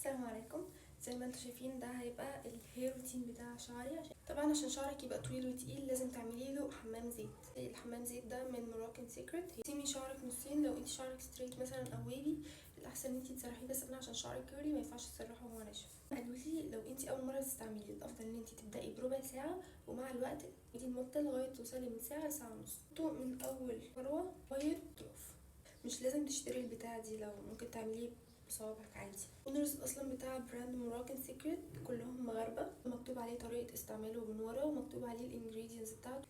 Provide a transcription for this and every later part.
السلام عليكم. زي ما انتم شايفين ده هيبقى الهير روتين بتاع شعري. طبعا عشان شعرك يبقى طويل وتقيل لازم تعملي له حمام زيت. الحمام زيت ده من موراكن سيكريت. تقسمي شعرك نصين. لو انت شعرك ستريت مثلا او ويفي الاحسن ان انت تسرحيه، بس انا عشان شعري كيرلي ما ينفعش تسرحه وهو ناشف. قالوا لي لو انت اول مره تستعمليه الافضل ان انت تبداي بربع ساعه، ومع الوقت تزيدي المده لغايه توصلي من ساعه لساعه ونص. من اول فروه لغايه طرف. مش لازم تشتري البتاعه دي، لو ممكن تعمليه بصوابعك عادي. الاونرز اصلا بتاع براند موراكن سيكريت كلهم مغاربه، مكتوب عليه طريقه استعماله من ورا ومكتوب عليه الانجريدينتس بتاعته.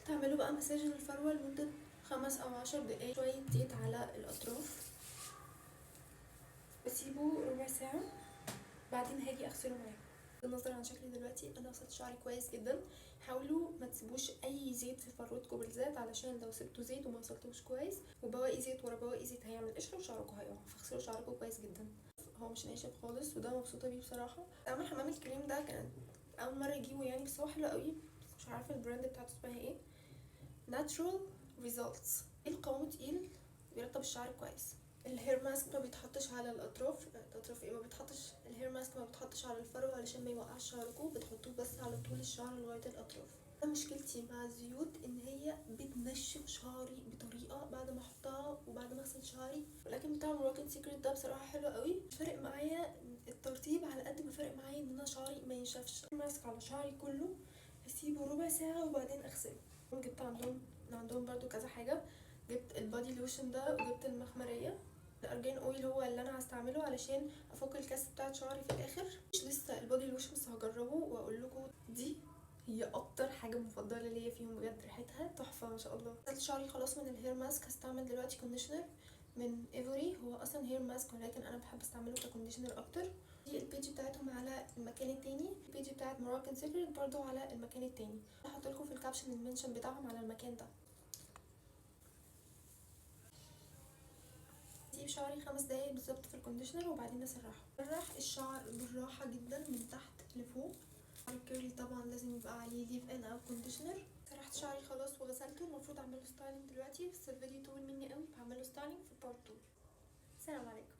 تعملوا بقى مساج للفروه لمده 5 أو 10 دقايق، شويه زيت على الاطراف، بسيبه ربع ساعه، بعدين هاجي اغسله معاكم. بالنظر عن شكلي دلوقتي انا غسلت شعري كويس جدا. حاولوا ما تسيبوش اي زيت في فروتكم بالذات، علشان لو سبتوا زيت وما غسلتوش كويس وبواقي زيت ورا بواقي زيت هيعمل قشره وشعركم هيقع. فاغسلوا شعركم كويس جدا. هو مش ناشف خالص وده مبسوطه بيه بصراحه. اعمل حمام الكريم ده كانت اول مره اجيبه يعني، بس هو حلو قوي. مش عارفه البراند بتاعته اسمها ايه. ناتشورال ريزلتس. القوام تقيل، بيرطب الشعر كويس. الهير ماسك ما بيتحطش على الاطراف ايه، ما بيتحطش الهير ماسك، ما بيتحطش على الفرو علشان ما يوقعش شعركم، بتحطوه بس على طول الشعر لغايه الاطراف. انا مشكلتي مع الزيوت ان هي بتنشف شعري بطريقه بعد ما احطها وبعد ما اغسل شعري. ولكن بتاع موراكن سيكريت ده بصراحه حلو قوي. مش فارق معايا الترطيب على قد ما فارق معايا ان انا شعري ما ينشفش. ماسك على شعري كله، اسيبه ربع ساعه وبعدين اغسله. جبت عندهم برضو كذا حاجه. جبت البادي لوشن ده وجبت المخمريه. الارجان اويل هو اللي انا هستعمله علشان افك الكاس بتاعت شعري في الاخر. مش لسه البادي لوشن، بس هجربه واقول لكم. دي هي اكتر حاجه مفضله ليا فيهم بجد، ريحتها تحفه ما شاء الله. غسلت شعري خلاص من الهير ماسك. هستعمل دلوقتي كونديشنر من ايفوري. هو اصلا هير ماسك ولكن انا بحب استعمله ككونديشنر اكتر. دي البيج بتاعتهم على المكان التاني، البيج بتاعت موراكن سيكريت برضو على المكان التاني. هحط لكم في الكابشن المنشن بتاعهم على المكان ده. اسيب شعري 5 دقايق بالظبط في الكونديشنر وبعدين اسرحه. اسرح الشعر بالراحه جدا من تحت لفوق. الكيرلي طبعا لازم يبقى عليه ليف ان او كونديشنر. سرحت شعري خلاص وغسلته. المفروض اعمله ستايلينج دلوقتي، بس الفيديو طول مني قوي، هعمله ستايلينج في بارت 2. السلام عليكم.